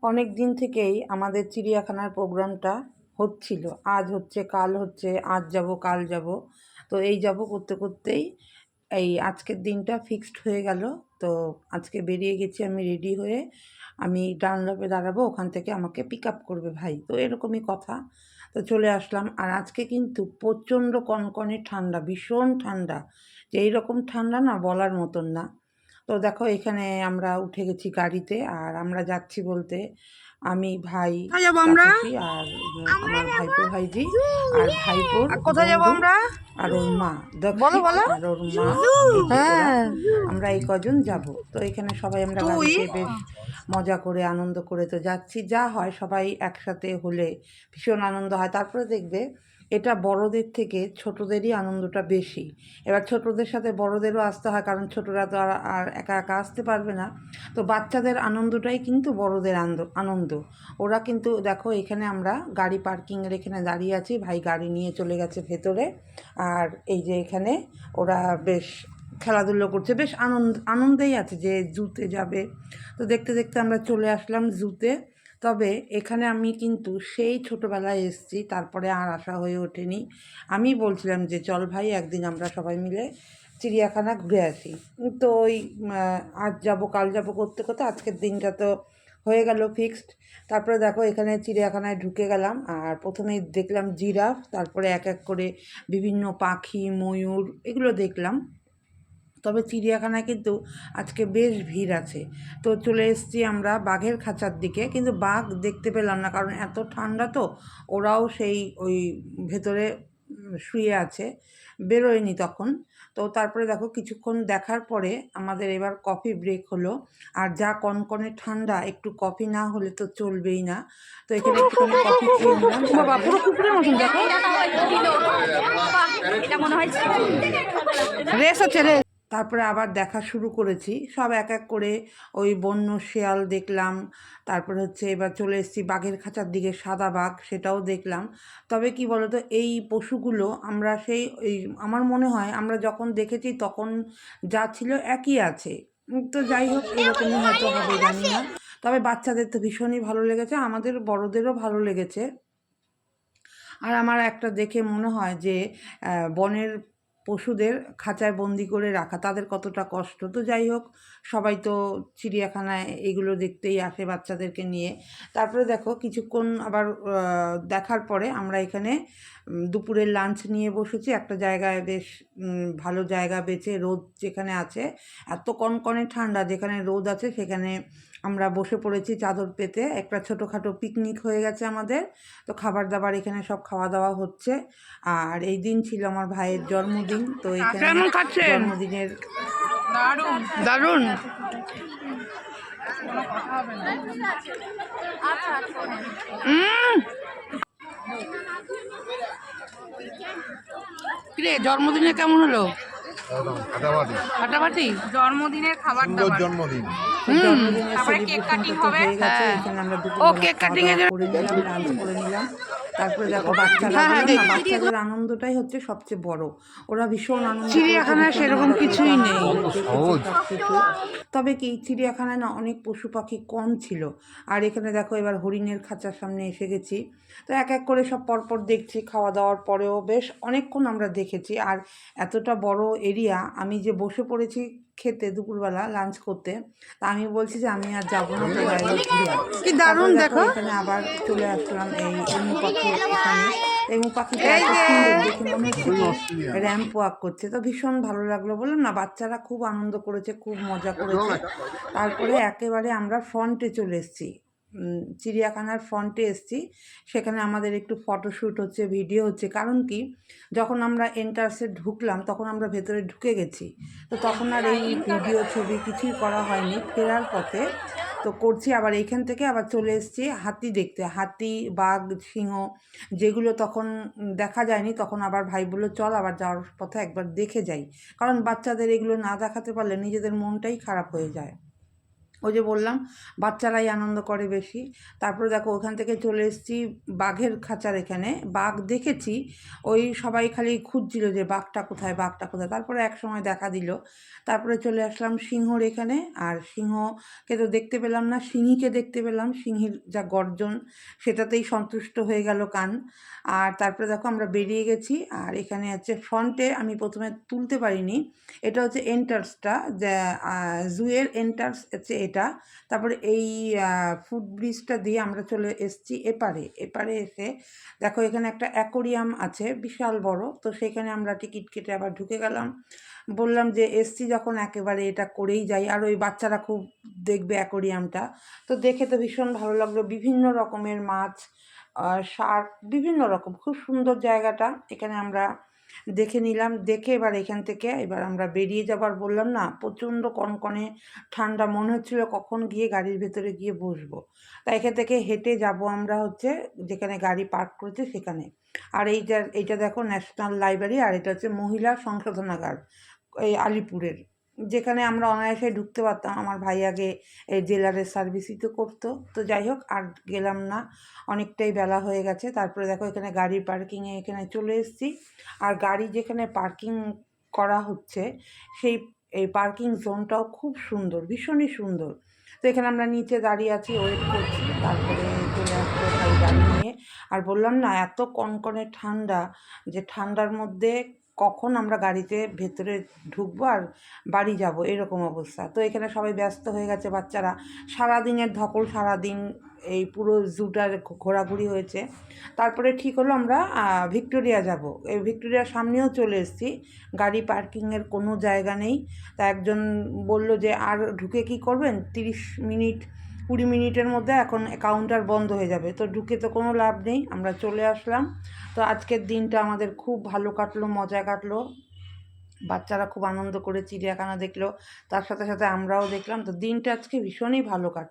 অনেক দিন থেকেই আমাদের চিড়িয়াখানার প্রোগ্রামটা হচ্ছিল। আজ হচ্ছে, কাল হচ্ছে, আজ যাব কাল যাব। তো এই যাব করতে করতেই এই আজকের দিনটা ফিক্সড হয়ে গেল। তো আজকে বেরিয়ে গেছি আমি রেডি হয়ে। আমি ডানলপে দাঁড়াবো, ওখান থেকে আমাকে পিক আপ করবে ভাই। তো এরকমই কথা। তো চলে আসলাম। আর আজকে কিন্তু প্রচণ্ড কনকনে ঠান্ডা, ভীষণ ঠান্ডা। যে এইরকম ঠান্ডা না বলার মতন না। তো দেখো এখানে আমরা উঠে গেছি গাড়িতে, আর আমরা যাচ্ছি বলতে আমি, ভাই, কোথায় যাবো আমরা? তাপসী আর আমার ভাইপো ভাইজি আর ভাইপোর আর কোথায় যাবো বন্ধু আমরা? আর ওর মা বলো দক্ষিণ বলো। আর ওর মা। এই যে ওরা, হ্যাঁ, আমরা এই কজন যাব। তো এখানে সবাই আমরা তুই গাড়িতে বেশ মজা করে আনন্দ করে তো যাচ্ছি। যা হয় সবাই একসাথে হলে ভীষণ আনন্দ হয়। তারপরে দেখবে এটা বড়দের থেকে ছোটদেরই আনন্দটা বেশি। এবার ছোটদের সাথে বড়দেরও আসতে হয়, কারণ ছোটরা তো আর একা একা আসতে পারবে না। তো বাচ্চাদের আনন্দটাই কিন্তু বড়দের আনন্দ। ওরা কিন্তু দেখো এখানে আমরা গাড়ি পার্কিংয়ের এখানে দাঁড়িয়ে আছি, ভাই গাড়ি নিয়ে চলে গেছে ভেতরে। আর এই যে এখানে ওরা বেশ খেলাধুলো করছে, বেশ আনন্দেই আছে যে জুতে যাবে। তো দেখতে দেখতে আমরা চলে আসলাম জুতে। তবে এখানে আমি কিন্তু সেই ছোটোবেলায় এসেছি, তারপরে আর আসা হয়ে ওঠেনি। আমি বলছিলাম যে চল ভাই একদিন আমরা সবাই মিলে চিড়িয়াখানা ঘুরে আসি। তো ওই আজ যাব কাল যাব করতে করতে আজকের দিনটা তো হয়ে গেল ফিক্সড। তারপরে দেখো এখানে চিড়িয়াখানায় ঢুকে গেলাম, আর প্রথমেই দেখলাম জিরাফ, তারপরে এক এক করে বিভিন্ন পাখি, ময়ূর, এগুলো দেখলাম। তবে চিড়িয়াখানায় কিন্তু আজকে বেশ ভিড় আছে। তো চলে এসেছি আমরা বাঘের খাঁচার দিকে, কিন্তু বাঘ দেখতে পেলাম না, কারণ এত ঠান্ডা তো। ওরাও সেই ওই ভেতরে শুয়ে আছে, বেরোয়নি তখন। তো তারপরে দেখো কিছুক্ষণ দেখার পরে আমাদের এবার কফি ব্রেক হলো। আর যা কনকনে ঠান্ডা, একটু কফি না হলে তো চলবেই না। তো এখানে একটুখানি কফি খেয়ে নিলাম। বাবা তারপরে পুরো কুকুরের মতন দেখো। রেস হচ্ছে রেস। তারপরে আবার দেখা শুরু করেছি, সব এক এক করে। ওই বন্য শেয়াল দেখলাম, তারপরে হচ্ছে এবার চলে এসেছি বাঘের খাঁচার দিকে, সাদা বাঘ, সেটাও দেখলাম। তবে কি বলতো, এই পশুগুলো আমরা সেই ওই, আমার মনে হয় আমরা যখন দেখেছি তখন যা ছিল একই আছে। তো যাই হোক, এরকমই হয়তো হবে, জানি না। তবে বাচ্চাদের তো ভীষণই ভালো লেগেছে, আমাদের বড়দেরও ভালো লেগেছে। আর আমার একটা দেখে মনে হয় যে বনের পশুদের খাঁচায় বন্দি করে রাখা তাদের কতটা কষ্ট। তো যাই হোক, সবাই তো চিড়িয়াখানায় এগুলো দেখতেই আসে বাচ্চাদেরকে নিয়ে। তারপরে দেখো কিছুক্ষণ আবার দেখার পরে আমরা এখানে দুপুরের লাঞ্চ নিয়ে বসেছি একটা জায়গায়, বেশ ভালো জায়গা বেছে, রোদ যেখানে আছে, এত কনকনে ঠান্ডা, যেখানে রোদ আছে সেখানে আমরা বসে পড়েছি চাদর পেতে। একটা ছোটোখাটো পিকনিক হয়ে গেছে আমাদের। তো খাবার দাবার এখানে সব খাওয়া দাওয়া হচ্ছে। আর এই দিন ছিল আমার ভাইয়ের জন্মদিন। তো এখানে কেমন খাচ্ছেন? জন্মদিনের দারুন। কিরে জন্মদিনে কেমন হলো? একদম ফাটাফাটি। ফাটাফাটি। জন্মদিনের খাবার সুন্দর দাবার, জন্মদিন। জন্মদিনের তারপরে কেক কাটিং সেলিব্রেশনটা তো হবে। হয়ে গেছে। হ্যাঁ। এখানে আমরা ও দুপুরবেলা কেক খাওয়া কাটিং দাওয়া এর জন্য। করে নিলাম, লাঞ্চ করে নিলাম। তারপরে দেখো বাচ্চারা, হ্যাঁ হ্যাঁ বললাম না দেখি। বাচ্চাদের আনন্দটাই হচ্ছে সবচেয়ে বড়। ওরা ভীষণ আনন্দ করেছে, চিড়িয়াখানায় ভীষণ সেরকম মজা করেছে, কিছুই নেই। আমাদের অত দেখেছে সহজ। সব কিছু। তবে কি চিড়িয়াখানায় না অনেক পশু পাখি কম ছিল। আর এখানে দেখো এবার হরিণের খাঁচার সামনে এসে গেছি। তো এক এক করে সব পরপর দেখছি, খাওয়া দাওয়ার পরেও বেশ অনেকক্ষণ আমরা দেখেছি। আর এতটা বড় এরিয়া, আমি যে বসে পড়েছি খেতে দুপুরবেলা লাঞ্চ করতে, তা আমি বলছি যে আমি আর যাবো না, তোরা এবার ঘুরে আয়। কি তারপরে দারুণ দেখো দেখো। এখানে আবার চলে আসলাম এই এমু পাখির এখানে। এমু পাখিটা এই এত যে সুন্দর দেখে মনে হচ্ছে খুবই কি অস্ট্রেলিয়ান। র্যাম্প ওয়াক করছে। তো ভীষণ ভালো লাগলো, বললাম না বাচ্চারা খুব আনন্দ করেছে, খুব মজা করেছে। তারপরে একেবারে আমরা ফ্রন্টে চলে এসেছি, চিড়িয়াখানার ফ্রন্টে এসেছি। সেখানে আমাদের একটু ফটোশ্যুট হচ্ছে, ভিডিও হচ্ছে। কারণ কি, যখন আমরা এন্ট্রান্সে ঢুকলাম তখন আমরা ভেতরে ঢুকে গেছি। তো তখন আর এই ভিডিও ছবি কিছুই করা হয়নি। ফেরার পথে তো করছি। আবার এইখান থেকে আবার চলে এসেছি হাতি দেখতে, হাতি, বাঘ, সিংহ, যেগুলো তখন দেখা যায়নি। তখন আবার ভাই বললো চল আবার যাওয়ার পথে একবার দেখে যাই, কারণ বাচ্চাদের এগুলো না দেখাতে পারলে নিজেদের মনটাই খারাপ হয়ে যায়। ওই যে বললাম বাচ্চারাই আনন্দ করে বেশি। তারপরে দেখো ওখান থেকে চলে এসেছি বাঘের খাঁচার এখানে। বাঘ দেখেছি, ওই সবাই খালি খুঁজছিল যে বাঘটা কোথায়, বাঘটা কোথায়। তারপরে এক সময় দেখা দিল। তারপরে চলে আসলাম সিংহর এখানে, আর সিংহকে তো দেখতে পেলাম না, সিংহীকে দেখতে পেলাম। সিংহীর যা গর্জন, সেটাতেই সন্তুষ্ট হয়ে গেল কান। আর তারপরে দেখো আমরা বেরিয়ে গেছি। আর এখানে হচ্ছে ফ্রন্টে, আমি প্রথমে তুলতে পারিনি, এটা হচ্ছে এন্টার্সটা, যে জুয়ের এন্টার্স হচ্ছে এটা। তারপরে এই ফুট ব্রিজটা দিয়ে আমরা চলে এসেছি এপারে। এপারে এসে দেখো এখানে একটা অ্যাকোরিয়াম আছে বিশাল বড়, তো সেখানে আমরা টিকিট কেটে আবার ঢুকে গেলাম। বললাম যে এসছি যখন একেবারে এটা করেই যাই। আর ওই বাচ্চারা খুব দেখবে অ্যাকোরিয়ামটা, তো দেখে তো ভীষণ ভালো লাগলো। বিভিন্ন রকমের মাছ, শার্ক, বিভিন্ন রকম, খুব সুন্দর জায়গাটা। এখানে আমরা দেখে নিলাম, দেখে এবার এখান থেকে এবার আমরা বেরিয়ে যাবার, বললাম না প্রচণ্ড কনকনে ঠান্ডা, মনে হচ্ছিলো কখন গিয়ে গাড়ির ভেতরে গিয়ে বসবো। তাই এখান থেকে হেঁটে যাব আমরা হচ্ছে যেখানে গাড়ি পার্ক করেছে সেখানে। আর এইটা দেখো ন্যাশনাল লাইব্রেরি, আর এটা হচ্ছে মহিলা সংশোধনাগার এই আলিপুরের, যেখানে আমরা অনায়াসে ঢুকতে পারতাম। আমার ভাই আগে এই জেলারের সার্ভিসই তো করতো। তো যাই হোক, আর গেলাম না, অনেকটাই বেলা হয়ে গেছে। তারপরে দেখো এখানে গাড়ির পার্কিংয়ে এখানে চলে এসেছি। আর গাড়ি যেখানে পার্কিং করা হচ্ছে সেই এই পার্কিং জোনটাও খুব সুন্দর, ভীষণই সুন্দর। তো এখানে আমরা নিচে দাঁড়িয়ে আছি, ওয়েট করছি। তারপরে চলে আসলো ভাই গাড়ি নিয়ে। আর বললাম না এত কনকনে ঠান্ডা, যে ঠান্ডার মধ্যে কখন আমরা গাড়িতে ভেতরে ঢুকবো আর বাড়ি যাব, এরকম অবস্থা। তো এখানে সবাই ব্যস্ত হয়ে গেছে, বাচ্চারা সারাদিনের ধকল, সারাদিন এই পুরো জুটার ঘোরাঘুরি হয়েছে। তারপরে ঠিক হলো আমরা ভিক্টোরিয়া যাব। এই ভিক্টোরিয়ার সামনেও চলে এসেছি, গাড়ি পার্কিংয়ের কোনো জায়গা নেই। তা একজন বলল যে আর ঢুকে কি করবেন, 30 মিনিট 20 মিনিটের মধ্যে এখন কাউন্টার বন্ধ হয়ে যাবে, তো ঢুকে তো কোনো লাভ নেই। আমরা চলে আসলাম। তো আজকের দিনটা আমাদের খুব ভালো কাটলো, মজা কাটলো। বাচ্চারা খুব আনন্দ করে চিড়িয়াখানা দেখলো, তার সাথে সাথে আমরাও দেখলাম। তো দিনটা আজকে ভীষণই ভালো কাটলো।